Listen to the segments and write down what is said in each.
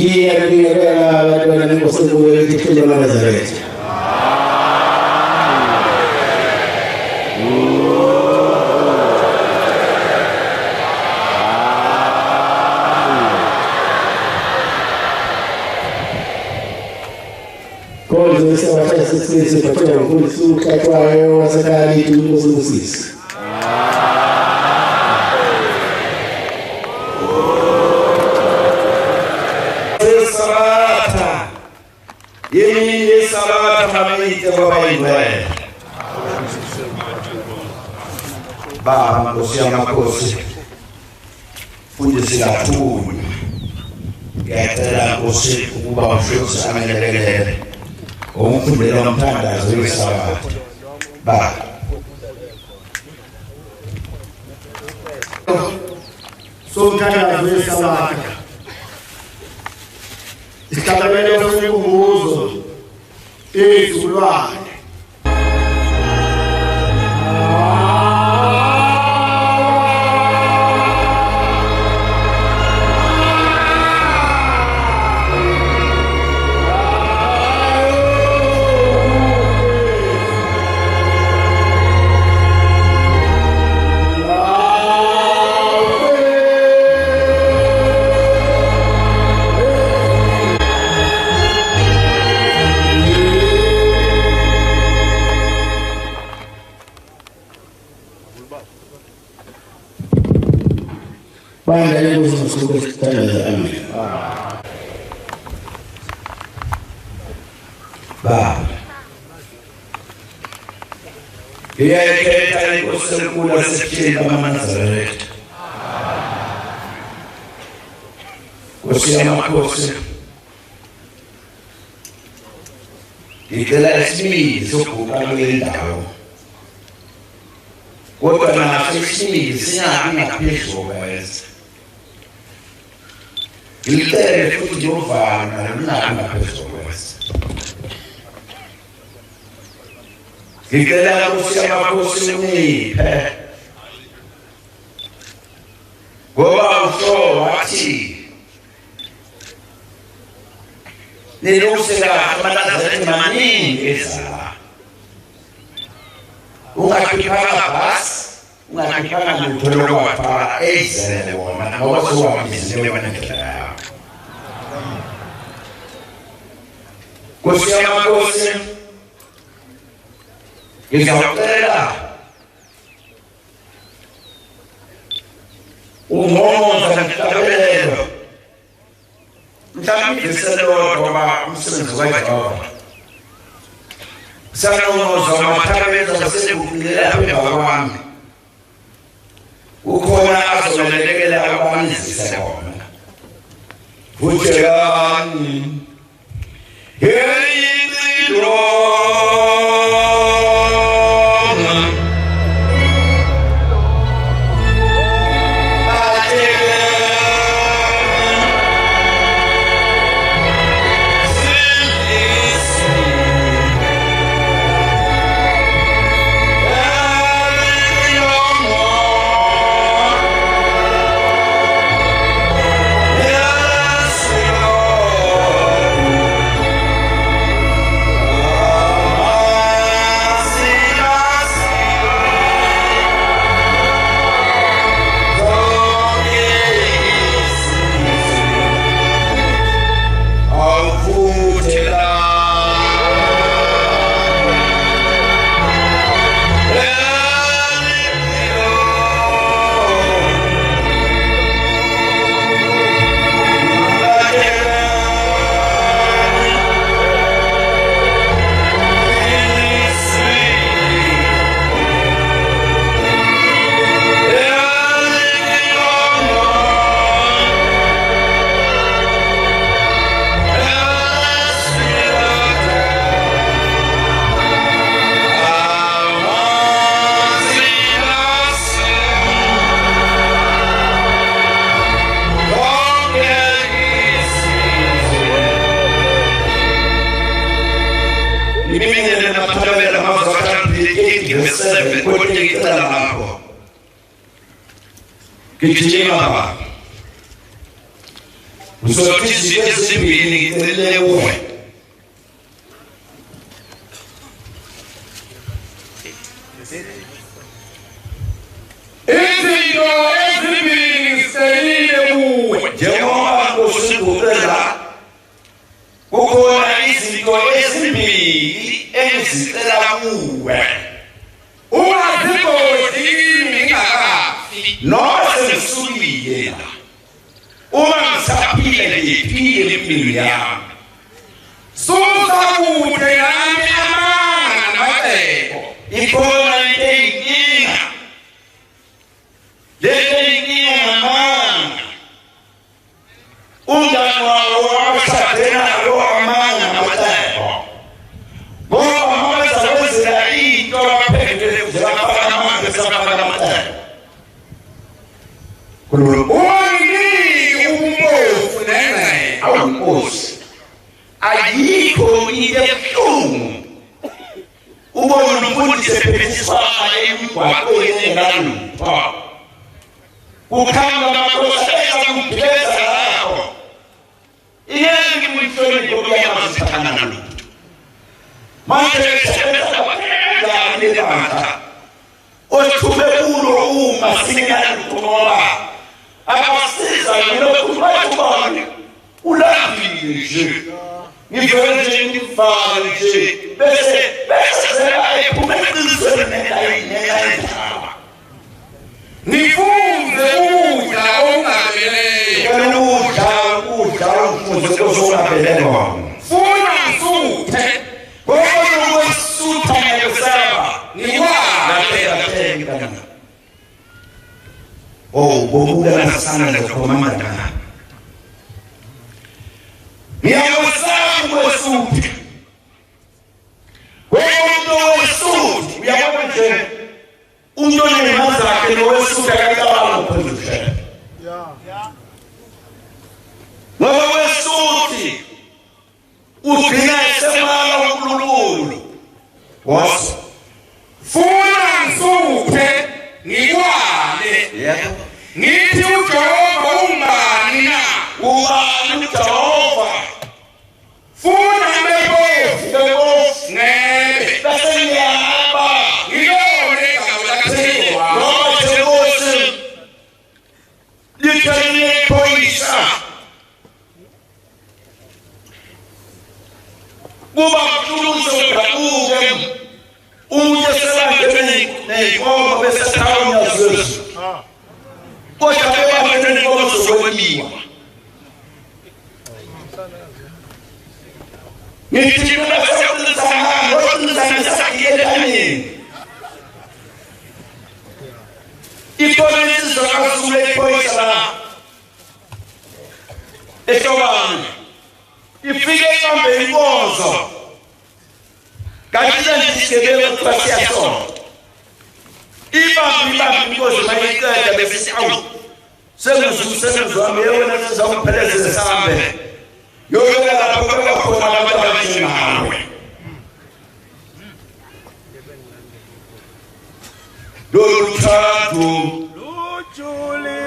ndiye aliyelea watu wananikosefu wewe kile mama Nazareti. Kozi sawa sisi kwa kuhusu kwa wasakali tulizo sisi. Salata. Yeye salata hamite baba Ibrahim. Baba makosia makosi. Fundi silatu. Gatela kosi kuba washosa amelelele. Omufundira mtanda zwe salata. Baba Sontana zwe salata. Estabelece um uso exclusivo. Bwana Yesu msukufu tena amen. Baba yeye keleta ikosekula sekile mama Nazareti. Kusema makosa ikela simi sokubalelao kwa na simi sina pesho guys. Ilitare futu jova na pesho guys. Ikela kusema makosa ni kwa uso ati Nilosera kama Nazareti mani esa. Unakipanga basi, unakipanga mtoro wa para esa wa maana watu wa mzee wanakila. Kusema makosa. Ikatela. Umoja na kitabele. Mtami kiselo kwa msimu wako. Sana unozo matawe za siku kuendelea kwa wami. Ukona aso melekela wami sasa. Fucherani. Heri ndiro. uzothi izinto ezimbili ngicele kuwe izinto ezimbili ngiselile kuwe njengoba ngosiguqela kukhona izinto ezimbili engizicela kuwe ungazigodi ngingakafi noma sengisukile la uma ngisaphile ngiphile impilo yami susa kude nami amanga namacebo ikhona into eyinkinga leyinkinga ngamanga umngane wawo washadena lo amanga namacebo ngoba manje wenzela into abaphendele kuzafaka amanga besafaka namacebo awumposi ayikho into ebuhlungu ubona umfundisi ephethisa emgwaqweni engalupha ukhamba amakosi ezakupheza lapho iyeke ngimhloniphe kuyamazithana nalutho manje sebenza kwani lebandla othube kulo uma singalutho ngoba abasiza lokhu bayibona ulambile nje ngivele nje ngifale nje bese ayiphuma eqinisweni nendaba nifunde ukudla okungabeleyo wena ukudla umfuzo ozongabelelwa funa usuthe ngoba ukusutha ngiyosaba nikwala oh bobuka sana lekomanda ngiyawusaba wesuthi wesuthi uyabona nje umntwana nemazakhe lowesuthi akaqala phezulu ngoba wesuthi udinga isemala uNkulunkulu wasa funa ngisuke ngikwale yebo ngithi uJehova umbani na ubani uJehova funa ngibebofu ngebe bese ngiyaba ngiyone igama lakaThixo ngoba Jehovah lithele phoyisa kuba kuhlunzo kabuke umuntu sebangene neyinkomo bese thawunya Yesu kodwa bebangene neyinkomo zokwemiwa ngithi basebenza ngokuzenza sakiyelani ipolisi zokuzule iphoyisa la ehlobani ifike ibambe inkozo kanti ngizigebele kwasiyasona ibambe inkozo mayiqeda bese awu sengizusebenza wami yena sizawupheleza sambe yoyela lapho kwakhona abantu abanjengawe loluthathu lujule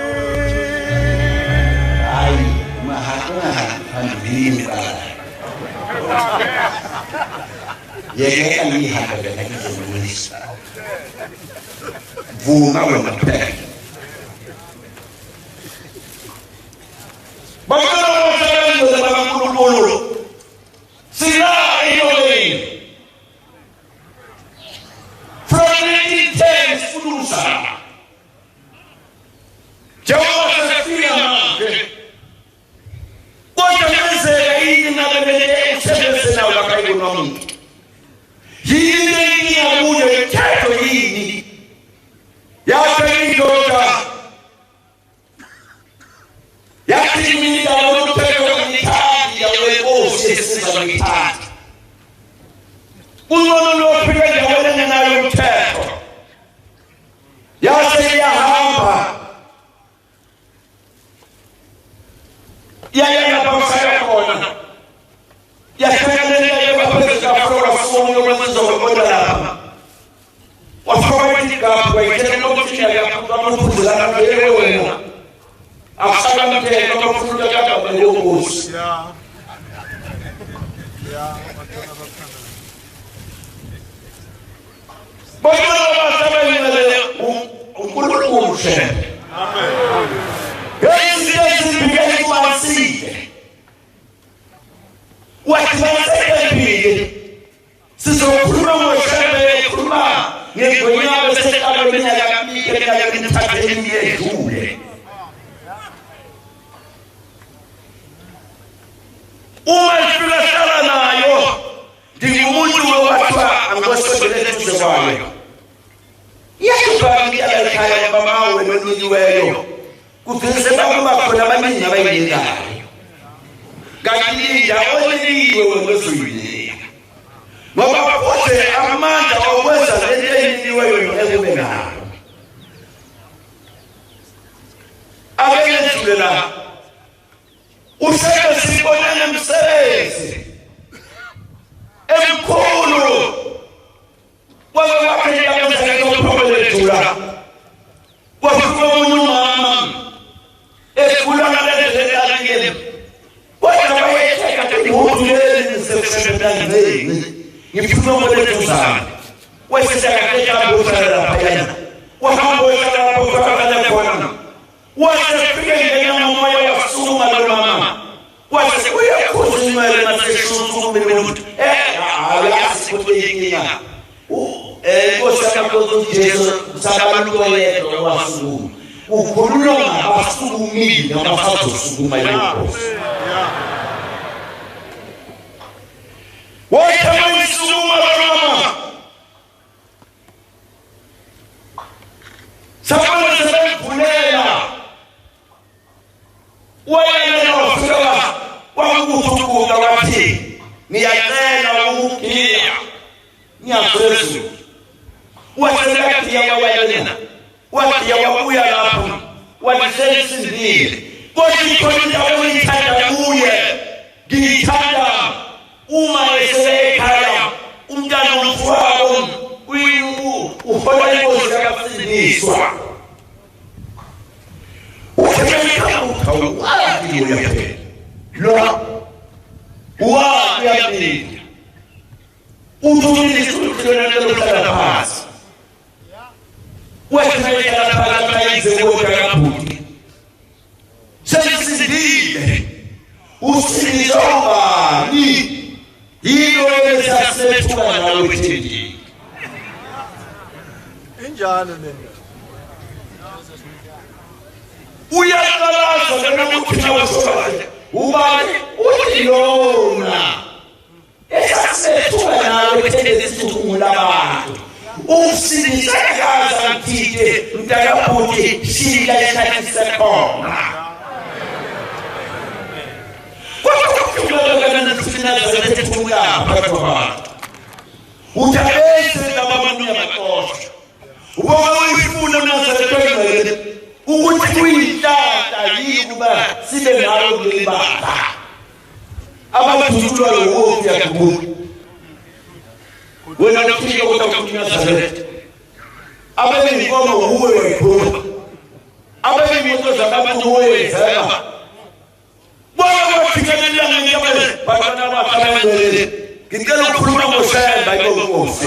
hayi mahakana phambili qala yeke ngihamba ngizomulisa vuma wena phela bakala wasebenza nabankulunkulu sila iyoleni from 1910 fulusa Jehova sefika manje kodwa menzeka yini nabelele usebenze nawo lakayibonomuntu yini yabuye ithetho yini yathi indoda yathi mina lokuphelwa ngithandi yawenkosi esiza ngithandi unono lophika yawena nayo umthetho yathi yahamba yaya lapha khona yakhangela yabaphezulu afro sonke kwenza ngoba lapha wafaka igapha wayithetha ukuthi yaphuma umphuzela ngeke wena afaka mthetho bafuna kaba leyobusi Bwana basabayimele uNkulunkulu shembe amen yezizibikele kwansike wathi basekhembile sizokhuluma ngoshembe khuluma ngegonyaba seqala beminyaka eminyaka emithathu edlule uma sifika nayo ndingumuntu owathiwa angosondelele eduze kwayo yaqhubeka ekhaya bamawe nonyiweyo kupheze bakuba khona abaningi abayinekayo kanti indawo eliwe wezwini ngoba futhi amandla okwenza lento eyiniweyo ekube nayo akenzile la useke sibonana umsebenzi emkhulu wakhe yabenza ngophokoletula wakhuluma umama ekhuluma ngalendlela ngene wathi wayetheka ngihulele sekusebenzeni ngifuna ukulethuzana wayeseka ngokhala phayana wahamba lapho kwakala khona wasefika ngena moya wasuma lo mama wase uyakhuzumela naseshuku minuti ayasikuyinya ngosakho Jesu sabantu oyedwa wasukuma ukhuluma abasukumile abasazosukuma yonke wathi sukuma lo mama sabona sebekulela wayena wafika wakuthukula wathi ngiyacela ukugiya ngiyaphezulu wathi yawayena wathi yawabuya lapho wathi sesindile kodwa khona uyithanda kuye ngithanda uma esekhaya umntana omfowabo uhola inkosi yakafundiswa لا واقع وجودي سلطان الخلافات وإحنا الخلافات ما يزوج كابوتي سلسلة وسلسلة هيلو يسافر وانا وتجي إن جانب ويا خلاص أنا ممكن أوصل وبعد ويونا يسافر وانا وتجي تقولا وسلسلة كذا تيجي متكابوتي شيلا يسافر utabese nabamanu yamakosha ubawifuna nasekwele ukuthi kuyitata yikuba sibe nalo ngelibala abathutulwa lowo yakubuka wena nokufika ukuthi Nazareth ababe inkomo uwe wayiphuma ababe imoto zabantu wenzeka bona wafikela ngiyabele bafana bakhamele ngicela ukukhuluma ngoshemba inkosi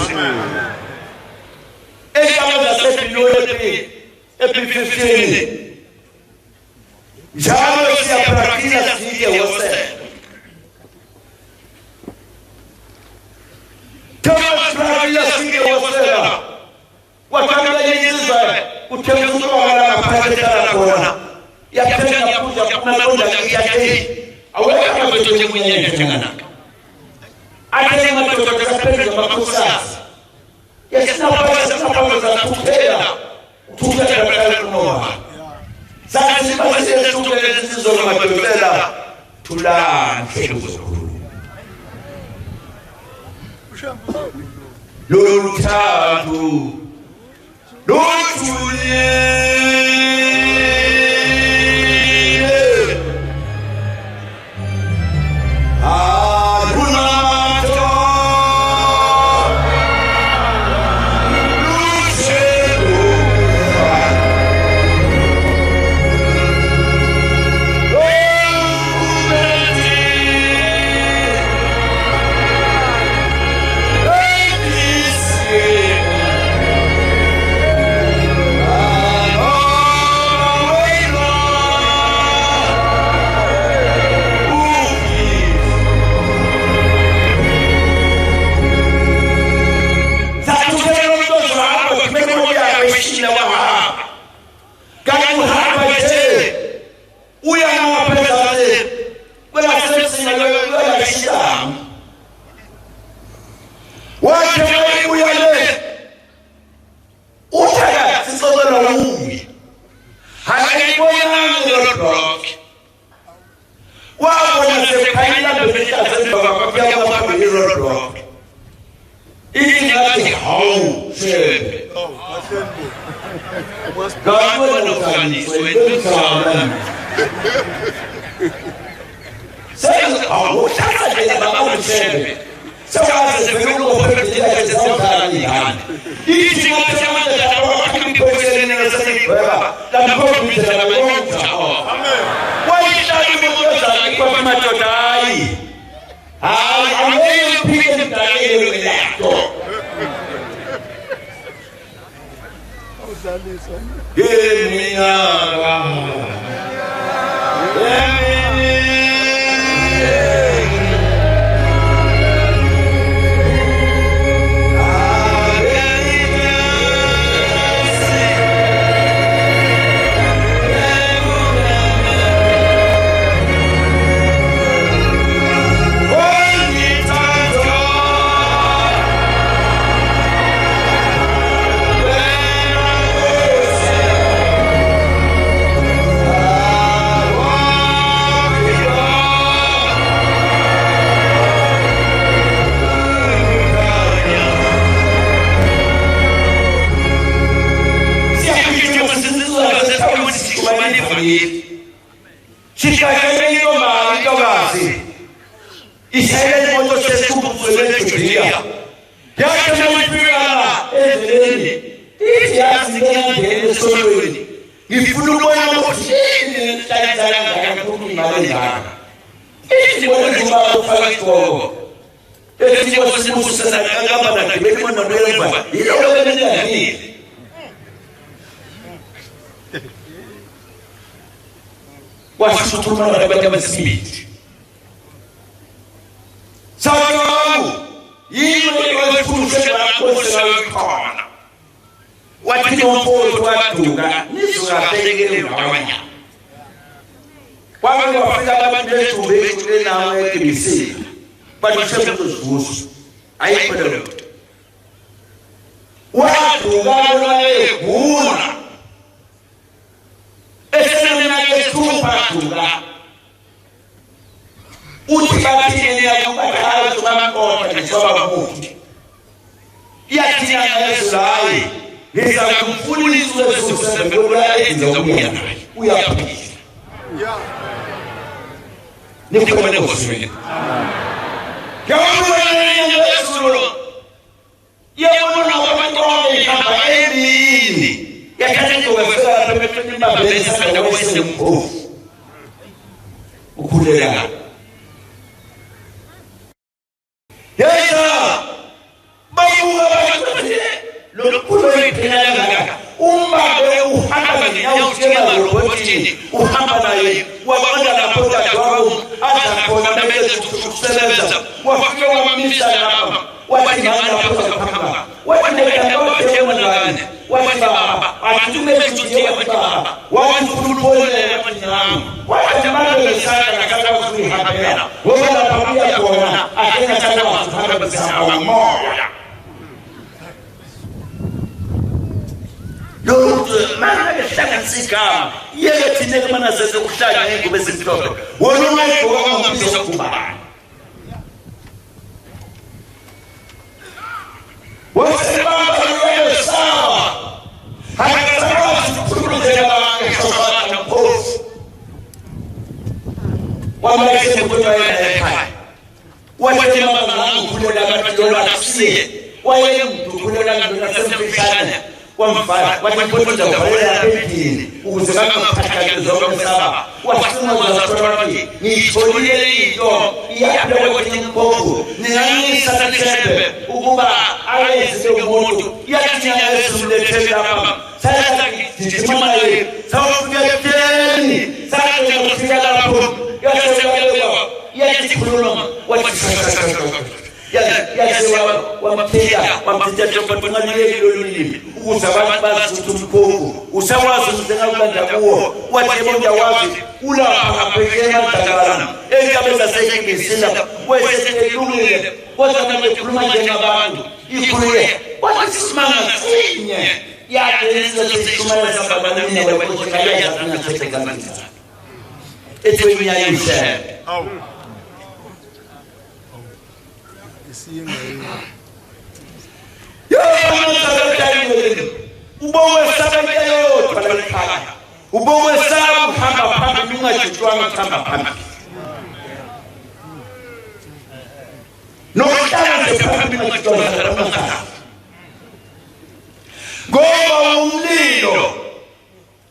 ekhaya zasepilole epi15 njalo siyapractice sike wose kama practice sike wose wakamela yinzwa uthemba wala ngaphathela khona yaphela kuja kuna londa yakhe aweka matoto mwenyewe tengana ate matoto kapenda makusasa yasina pala za kupela tuja bakala kunoa sasa basi tuja zizo matotela tula nkebuzo lolutatu lotulie ya kwa miliro rock. Ini ngati hau shepe. God will not so it says, oh, that's a baba shepe. So as if we go over the letters of the each one can be put in a city forever. That hope is a long time. Why should you go to the die? I am people dying in that door. Give me a Ubongo saba yo twalekhala. Ubongo saba uhamba phambili ungajitshwanga kuhamba phambili. Nokuhlala nje phambili ungajitshwanga kuhamba. Ngoba umlilo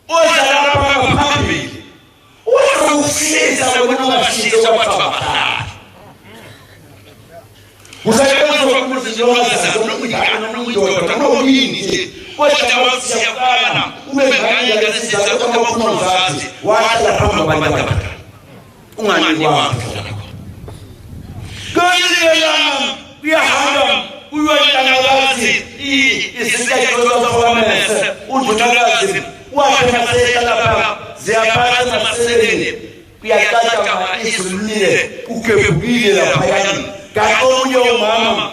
ozalapha phambili uzokusiza wena ungashisa kwathwa. Usayenza ukuziloza nomngane nomndodo nomyini kodwa wasiyakala umengani ngasiza kodwa kunozazi wahlala phambi kwabantu ungani wakho kanjena uyahamba uyoyangalazi isitayilo sofamese undunakazi wakhe maseka lapha ziyaphatha maseleni kuyaqala izulile ukebukile lapha yani kanonyo mama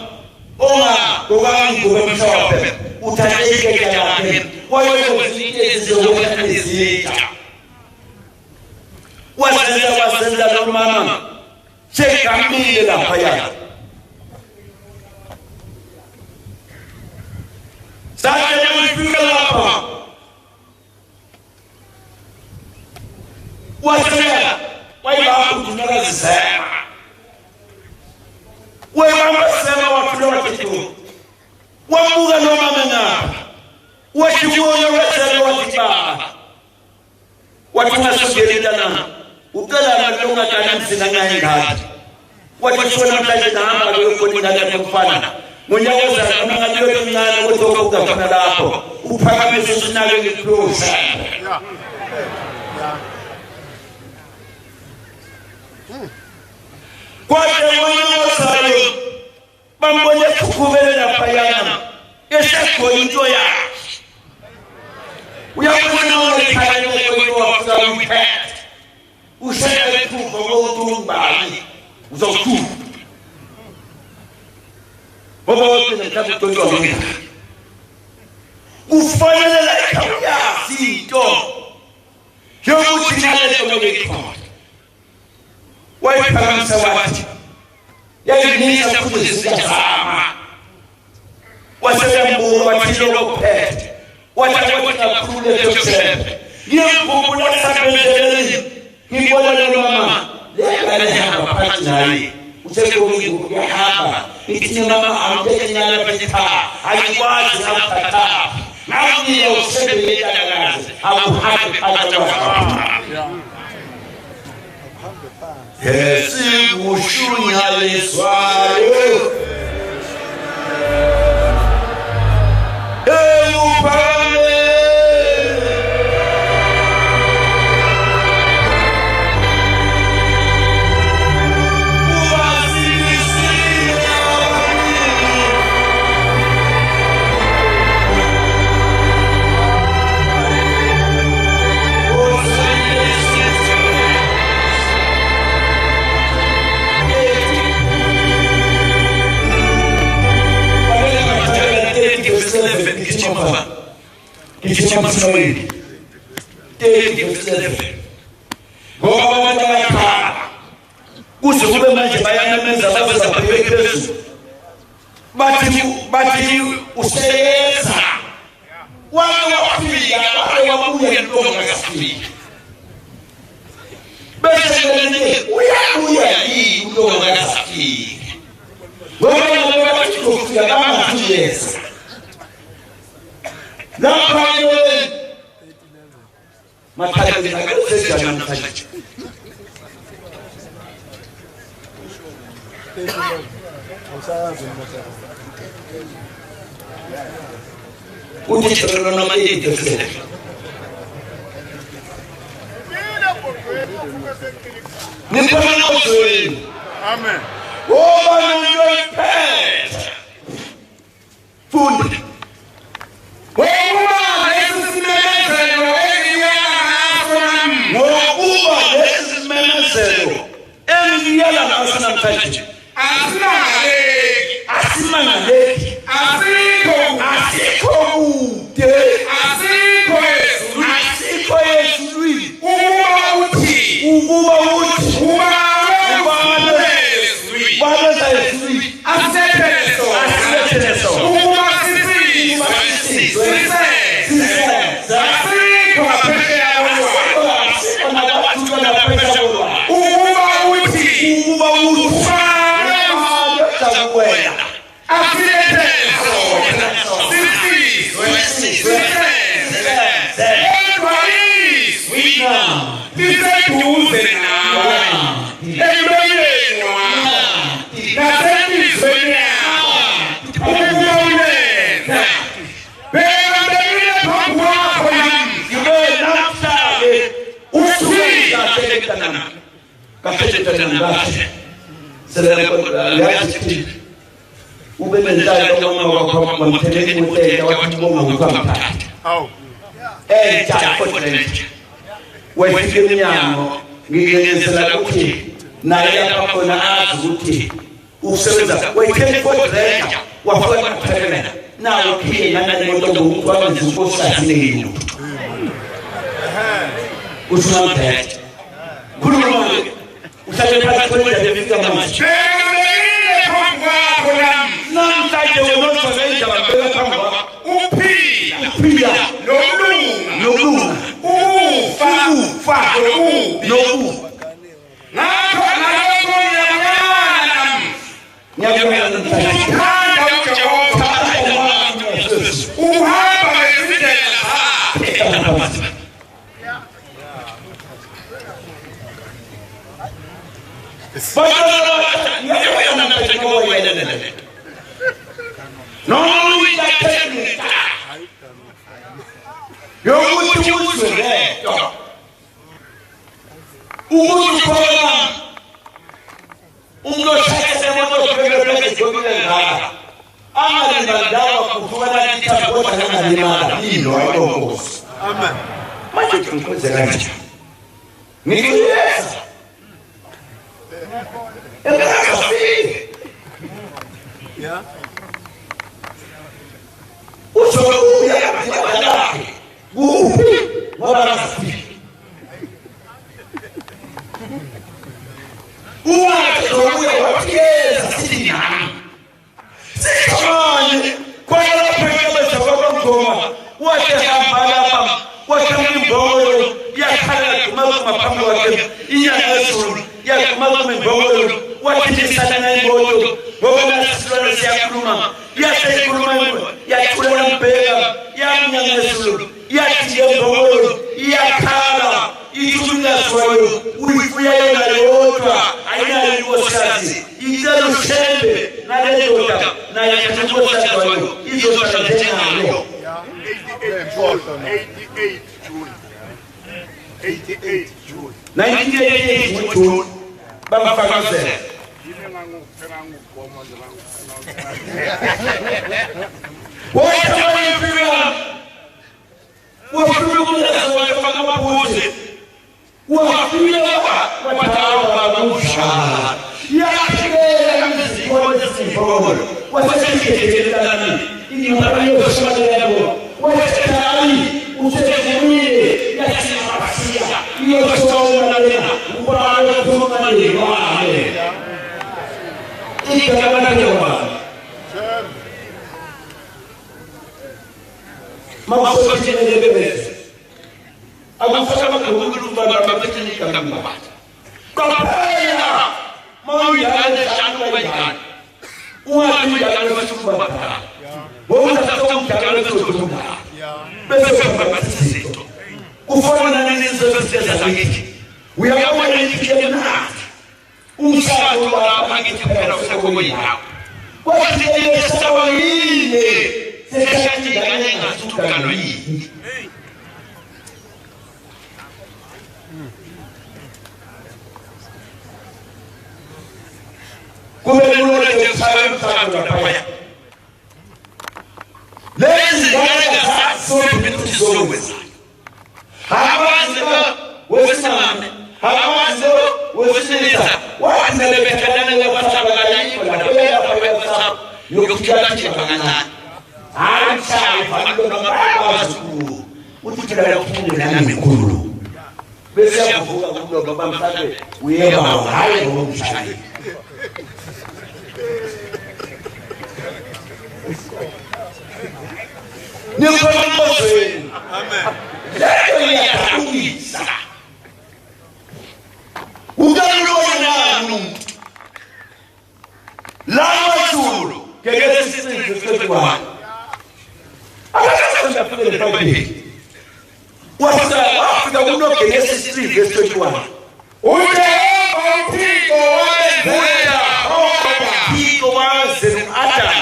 oma ngokwami ngokwemhlophe uthatheke yakhe wayo izizokwenza izitha wasenza lo mama sekamile lapha yakhe sathi uyifika lapha wasela wayibamba udunakazisema wayibamba sema waphula wathi wamuka lo mama ngapha wathi kuyo wesela wathi baba wathi ungasongelelana ucela malunga kanamzina ngayingadi wathi sona manje nahamba lokho ngale mfana ngonyaka ozayo ngaliyo emncane wethoka khona lapho uphakamise usinake ngiphosa kwathi ngonyaka ozayo bambone kukhubele lapha yana esakho into yakhe uyabona ngalekhaya lokho wafika umphethe usele ithupho ngokumbali uzawuthuka baba wathi mhlawumbe utonto wami kufanele la yazi into yokuthi nalezo ngekho wayiphakamisa wathi yayinisa futhi ziyazama wasebembuka wathi lokuphethe wathi kakhulu lesosepe yemphumula sabenzeleni ngibona lo mama lekale hamba phansi naye usekomi uyahamba ithi mama amtenyana phethipha ayikwazi ukuthatha nakuye usebenzela kahle akuhambe phakathi esikushunyaliswayo Kichama Samuel ngoba abantu bayakhala kuze kube manje bayanameza baza phezulu bathi useyenza wafika wabuya intonga kasifika bese uyabuya yini intonga kasifika ngoba bathi kufika kamafiyesa lapha mathatha ngakuzejana namhlanje uthi lo noma yedesele nipona uzweni amen woba nonyoiphethe fundi engiyala ngaso namhlanje asimangaleki asikho kude asikho ezulwini ukuba uthi balenza ezulwini wena afilete Lawa Genesis 3:21. Akasanda kule Bible. Wafika kuno Genesis 3:21. Ujehova uThixo wenzela Uthixo wazela Adam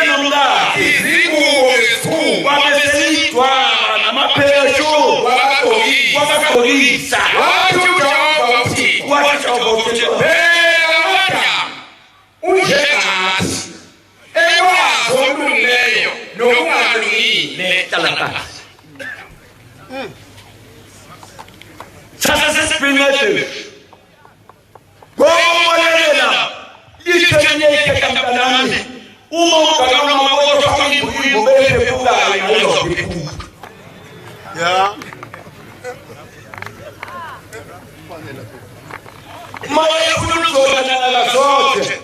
nomla izingubo ezikhulu wabeselidwa namapheshu wakagqokisa wathi Ujehova uThixo Adam unjengathi ekwazi okulungileyo nokungalungile talakasi sasa sesiphingathi ngokulelela lithele ikamntanami uma ugana makoto kwimbuyi bebe kulayo ngalo ya maya kuluzona la zote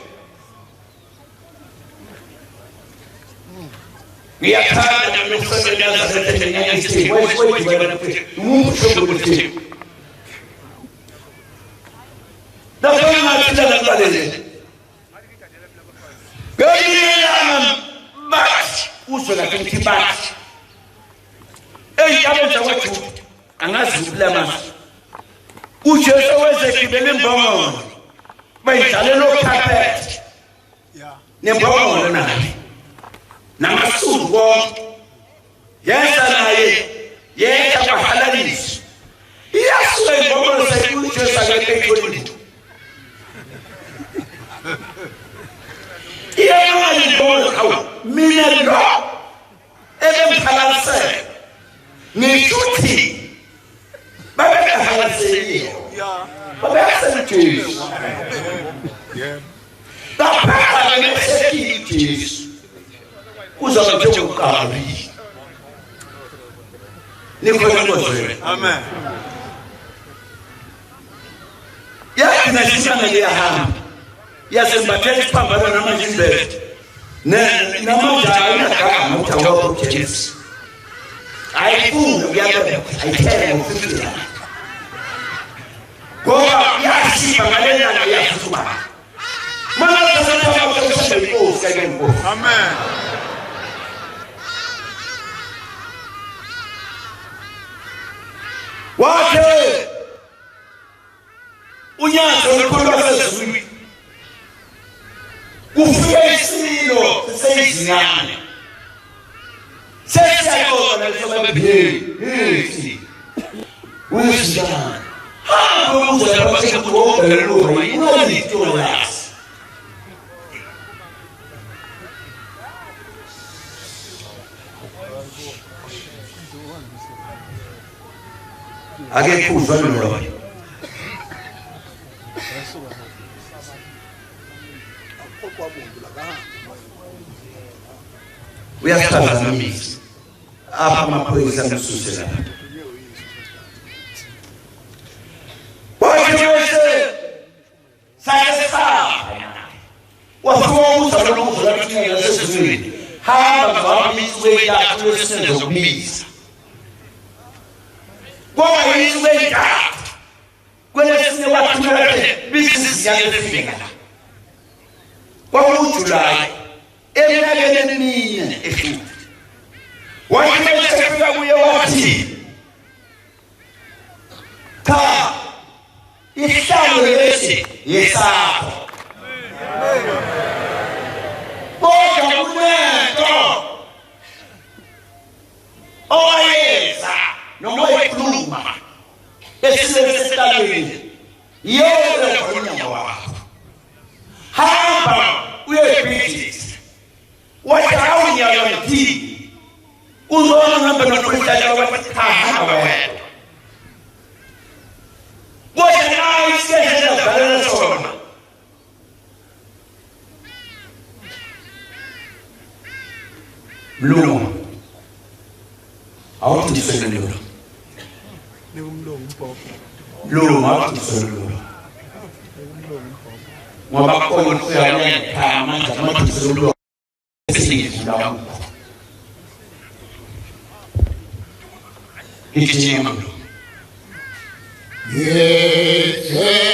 ngiyathanda nokusebenza sethenya isithi wayibona futhi umuntu ukuthi Dafana tila ngalele. Gayilana bathi uzola kuthi bathi. Eyabenza kwethu angazi ukulama. uJesu wezekibele imbongo. Bayidlale lo carpet. Yeah. Nembongo naye. Namasulu konke. Yenza naye. Yenza kwahalalisi. Iyasuka imbongo sekuJesu akekho. Iyamani bonke mina lo ebemkhalalise ngishuthi babekhalalise babekhalalise lapha ngesekithi kuzoba nje uqali nikhona ngozwe amen yakina sisana liyahamba yasembathela isiphambano namajindele namanje ayinagama uthawa uJesu ayifuna kuyabeka ayithele ngokufika ngoba yasiba ngalena yafuba mana sasatha ukusebenzisa inkosi kaNkosi amen wathi unyazo olukhulu sezulu kufika isilo seyizinyane sesiyayona lesomabheli uyisinjani hamba uzela basekubonga lo yini itolas ake kuzwa lo uyaphazamisa apha amaphoyisa amsuse lapha wajewese sayesa wafuna uzalo lokuzala kuthengela sesizweni hamba ngabamizwe yakho lesenzo zokubiza ngoba yizwe yakho kwelesine wathumela business yalefika kwakuJulayi eminyakeni emine ehlule wathi mesefika kuye wathi cha ihlalo lesi yesakho kodwa kunento oyeza noma oyikhuluma esisesihlalweni yona khona wakho hamba uyebhizi wajawunyalonti uzona ngamba nokuhlala wathahamba wena wona isihlela balana sona mlungu awuthi selelo ni umlungu mpoko mlungu awuthi selelo ngoba khona uyayeka amandla amathizelo esingidlula ngijima yeke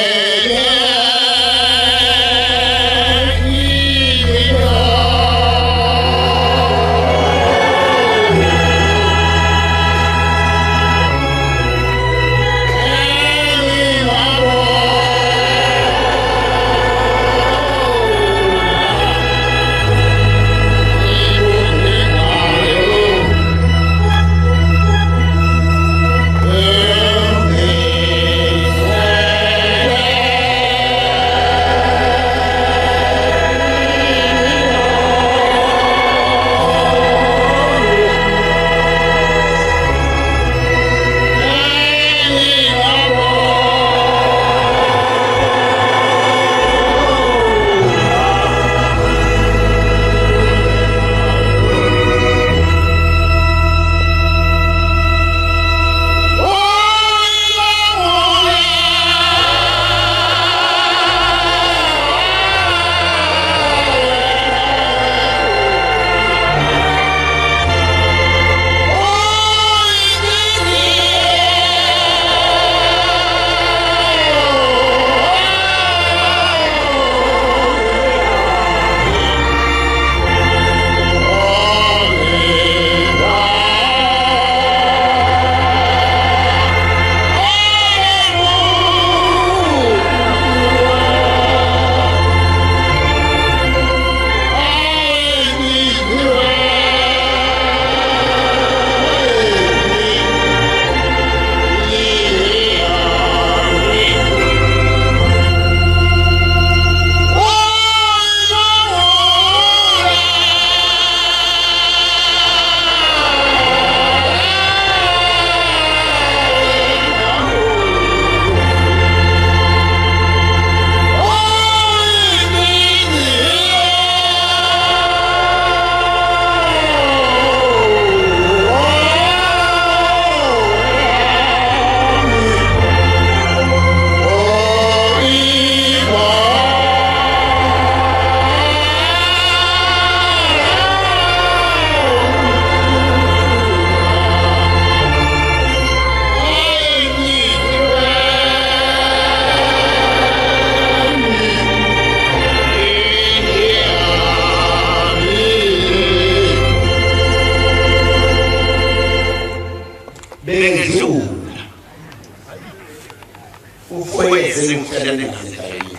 سلم سلم نحن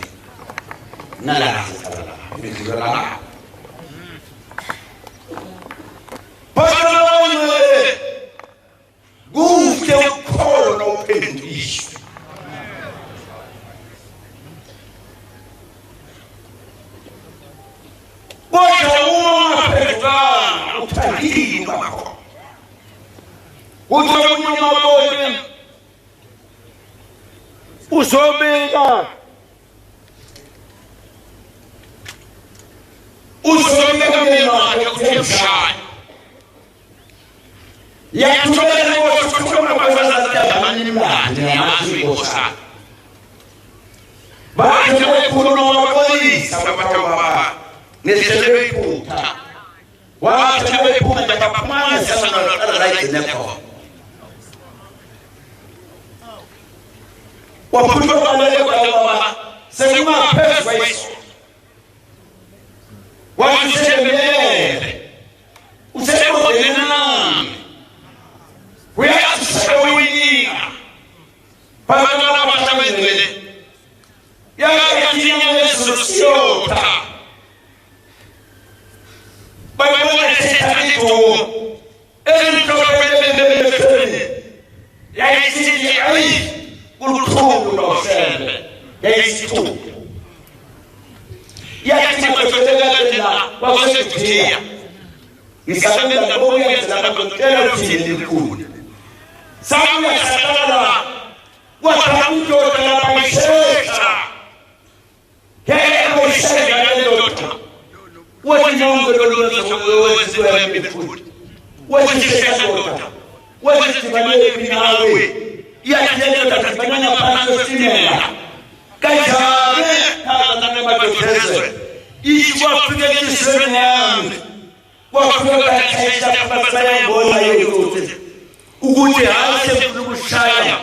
نلا نحن Move your call open to east. What a woman, Utali, Mako. What a woman, Usobega. Usobega, shine. Yatumele kuchukua kwa jamani mlani na mazikosa. Baada ya kunoa polisi sababu niselewe puta. Wacha puta kapamana sana na right nako. Waputo wale kwa sema pesa hizo. Waseme usema tena we are showing Pagana Patamendele Yakinya Sosiota by one Setanito and Yaki will of Sand Yaki Yaki was it here? It's something that boy is not going to tell you the food. Samuel Satana, what happened to my sister? Hey, said, what is wrong with the food? What is the what is the banana? Yet, the banana pants Kaisa, each was to get his hand. What will I say that boy? Uguti hase kushaya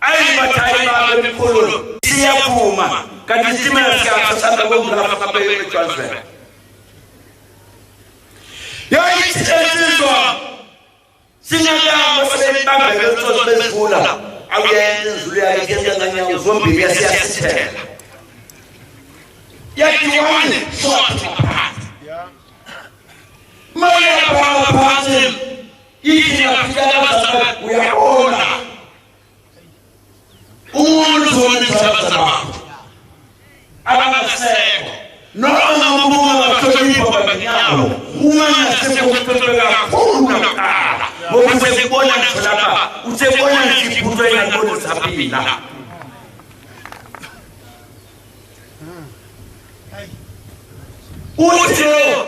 ai matai ba kulo sia kuma kadisima ya sasa bongo na kapewe transfer ya isizo singa masele baba bezo bezula awe nzuli alijenga ndani ya zombi ya siasa ya kiwani short maya baba pazim Iki na kujala uyaona umuntu nisabasaba abaseko noma mbunga batolipa babanyao umana seko kutopeka kuna kala bokuze bona kulapa utebona kiputo ya ngono sapina utero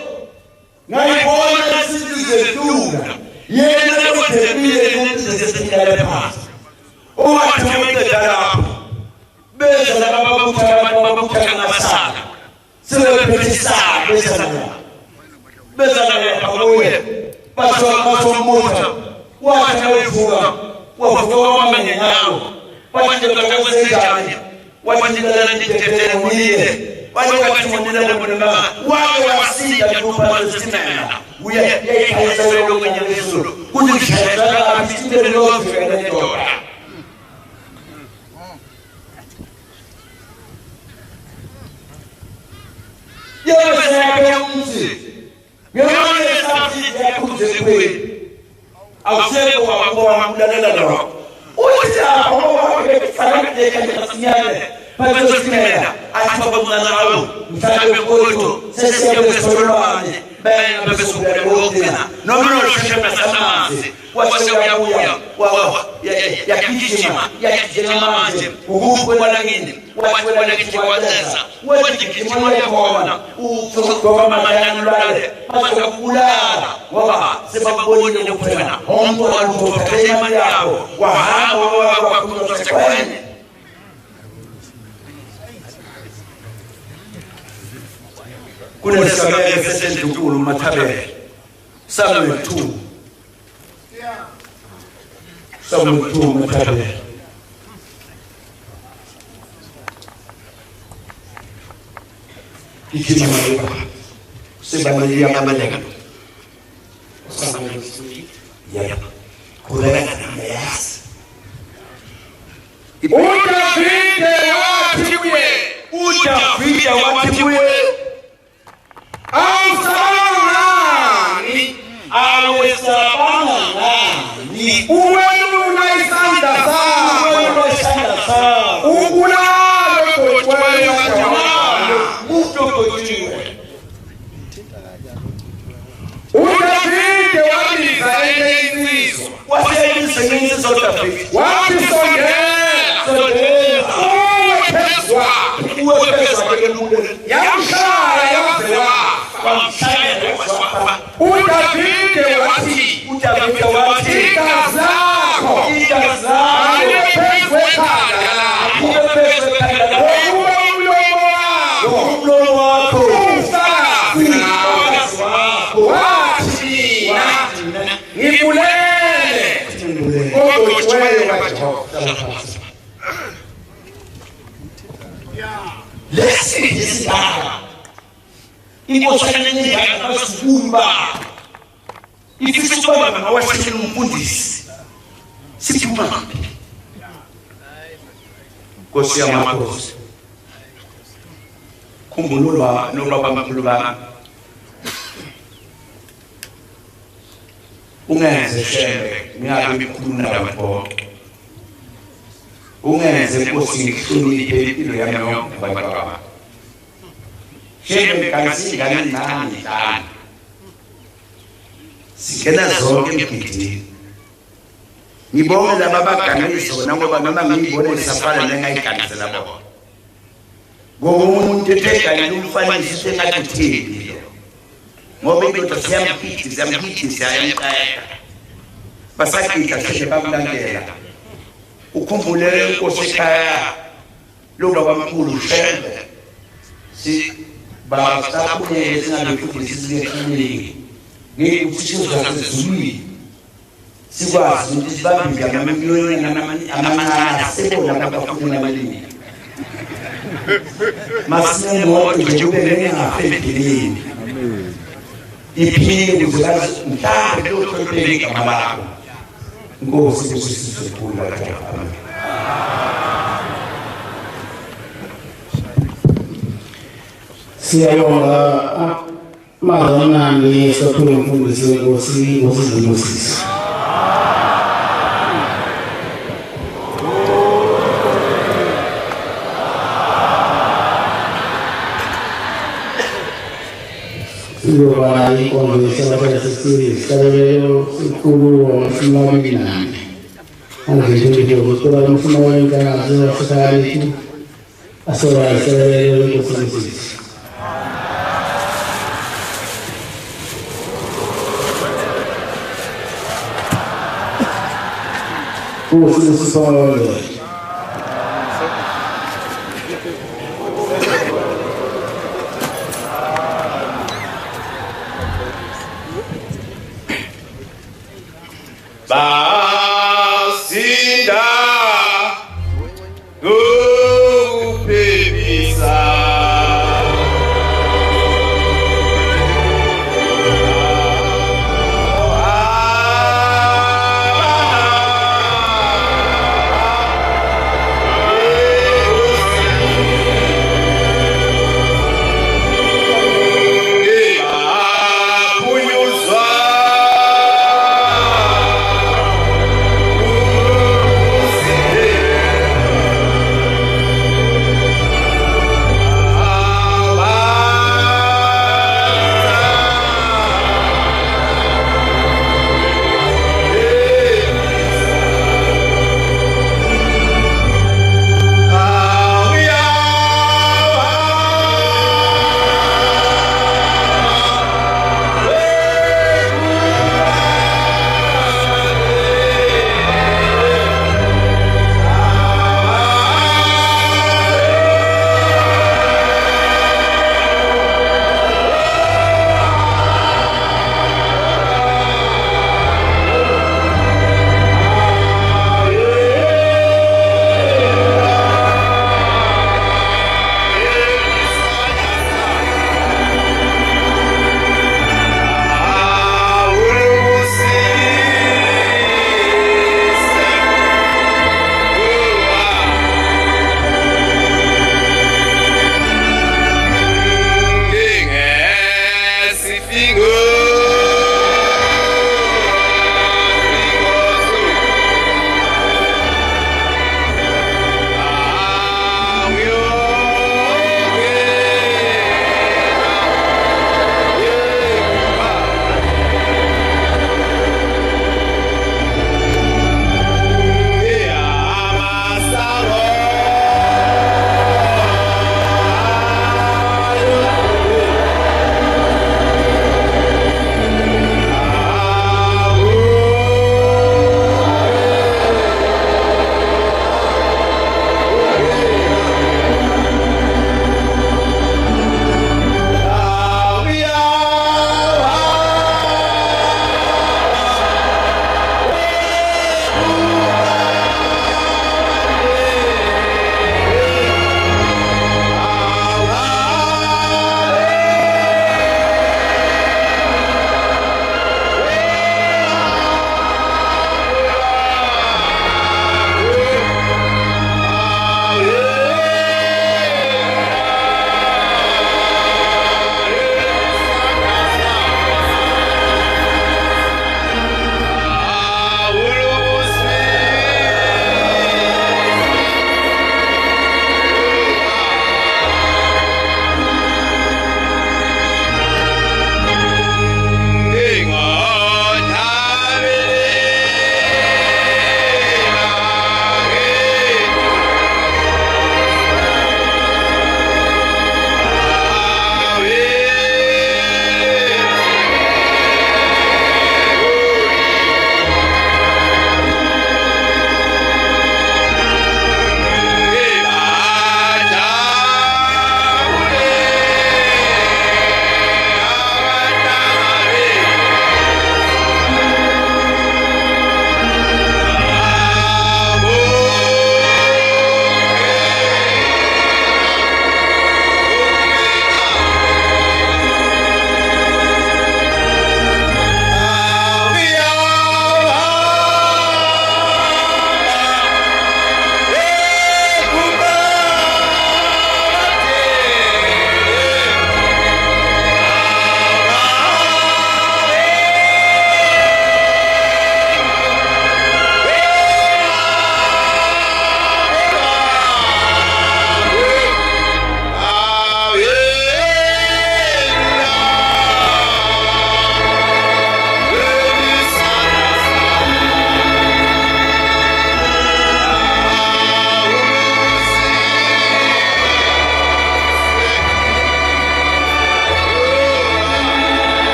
naibona sizize tunga yena kutembea ngomzezekile phansi owathemeke dalapho beza lababuthaka ngasala sebephetisa beza lapha basomutha wathi uvuka wamanye ngawo wathi lokakwenzenjani wathi lana ndithethe ngiyile wathi monela bona wabe wasida kuphatha isimela uya yayikhaisa lokwenye lesulu kuthi ngishayela abisinde lokho ndoda yebo yakhe ngiyona sathi yakhuze kweli awuseko wamulalela lo uthi awake fanele kasinyane bazosimela athi babunganawo mhlambe kodwa sesiyabesolwane bena besukela lokena noma noshema samanzi wase uyabuya yakijima manje ukubona ngini wabona kithi kwaleza wathi kijima yakona uzogoba amayani lale bazokubulala ngoba sebabonile kuphela onke walutho imali yabo wahamba wakunosekweni kuna sababu vesenti nkulu Mathabele Samuel 2 Samuel 2 Mathabele ikini malipa sebali ya mabaleka Samuel 2 ya kulega na yas Utafite udavida wathi kuye awusalangani awesabanga ngani uwelula isandla sakho ubulalo kodwa utokojiwe udavide wabiza enye insizwa waseyisenyisa udavide wathi sondela uwe phezwa ke umuntu yamshaya yaze wamshaya wafa udavide wathi igazi lakho umlomo wakho wathi ngibulele kodwa lesi isidala inkohlane yakasukuma ifisa ukuba ngawashela umfundisi siphuma Nkosi yamakhosi khumbulwa nolwabamkhulu bami ungenze shembe ngiyabe ngikhuluma nabantu bonke ungenze Nkosi ngihloniphe impilo yami yonke abantu bami shembe kanisingane nani dani singena zonke emgidini ngibonge laba baganisa bona ngoba noma ngiyibone isafana nengayiganisela bona ngoba umuntu etheganisa umfanisi engathi uthini ngoba indoda siyamphithisa yamqeda basagida hle bamlandela ukhumbule Inkosi ekhaya lo babamkhulu shembe si basakhule singalifundisi silekhini ngikuthizwa sezulwini sikwazi ukuthi sibambe ngamamiliyoni amancane sebona abafuna amalini masimoto nje ubele ngafendilini iphinde kuzazi mhlawumbe lokho amalako Nkosi kusizwe lapha siyabonga mazanani sokulo mfundisi Nkosi Moses Ngoba inkonzo yabasebenzi sabelo sikhulu wamsimamina angeke ukuthola umfuno wenkazi yasekhaya asola sabelo Nkosi Usipole basinda upebisa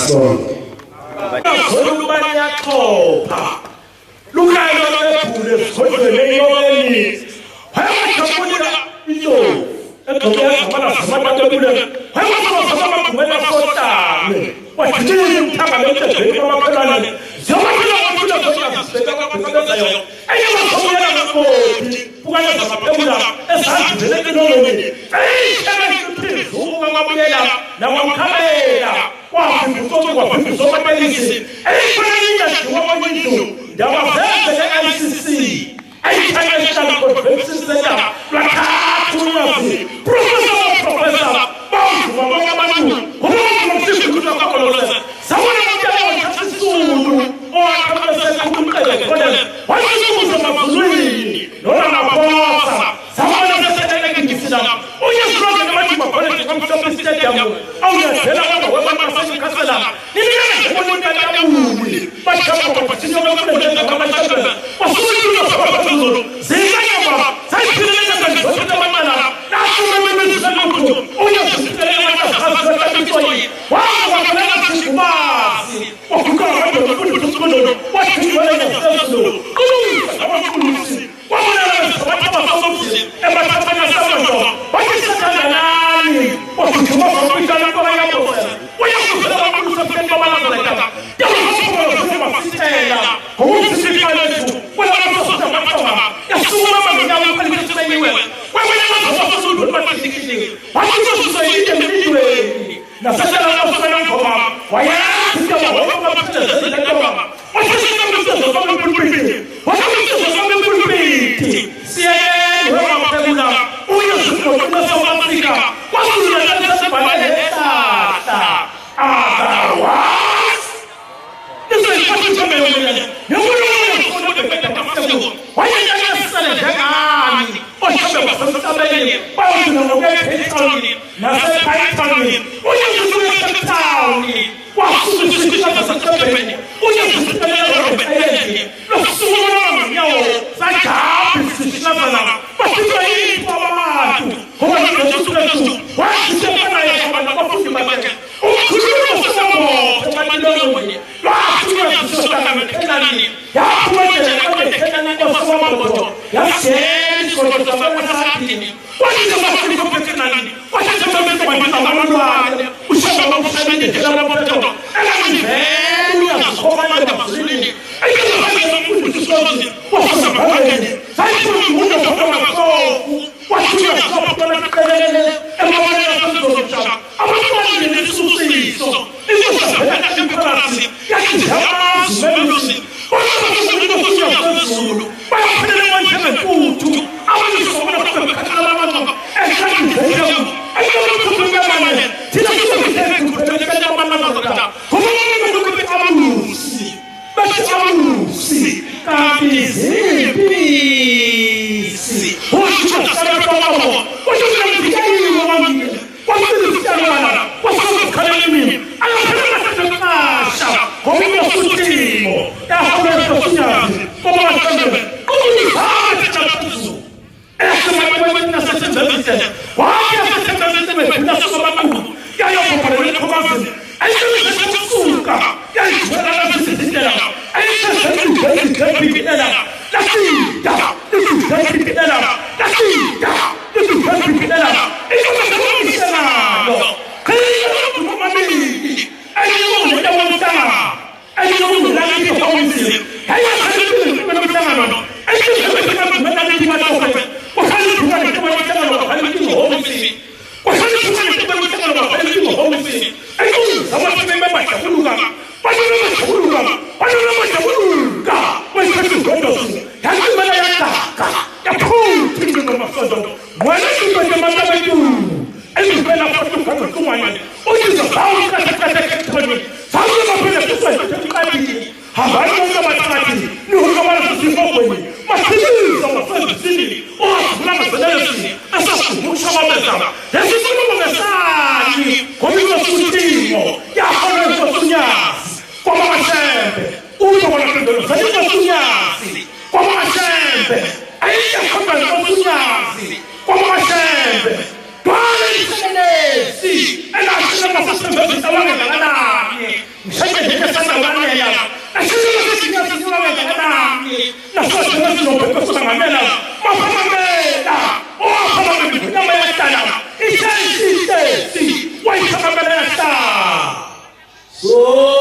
sonke. Solubanya chopha. Lukayo lephule sodlele yobeni. Hayakhamula into. Ekhoya ngabana samathabule. Hayakhamula ngabana sotame. Wathini umthanga lethebhe bamakhalane. Zomaphila baphila khona sibeka kwabazayo. Ayabakhoya ngakho. Ukanye samathabula esandile lenoloni. Ayishaka ukungabuyela nawamkhabela. Waphimbutsho kwaphimbutsho kwabalisi. Ayifana ngiyaduma ndabaveze ICC ayithakela convention center lwathathu yazi professor bawuvuma abantu ngokuthi kwakolose sabona ukuthi awathathisulu owakhamisa kumqele khona wasibuza mabuzwini noma maphosa sabona sesekeleke ngisina uyesroke nabathi bakhona ngekamhlophe stadium awuyadela abantu webamasa kasela nini umuntu akabuyi bashaka bathini lokule ngabashaka wasulu lokuzulu zinganyama sayiphilele ngizothatha abantwana nasumemezelo uyasikelela ngahasathathoyi waqhamuka sibazi wakukhala ngokuthukulu wathikele ngesizulu abafundisi wabona sabathaba ebathaba sabantu bakisakhalani wakuthuma ngokuthana kwabayabo uyakuzela abantu saphenba balazela Tela, como se fala isso? Quando a pessoa está matando, é sua mãe que ela vai fazer isso. Quando ela está fazendo uma coisa que vai fazer isso aí também. Na sala ela não vai falar. Vai ficar lá, vai fazer isso aí. Vai fazer isso só no público. Vai fazer isso só no público. Se é uma pergunta, o isso não só vai ficar. Quando ela está falando, tá. Cool. mamela maphamela owaphamela nyama yahlala isayisitesi wayiphamela yahlala so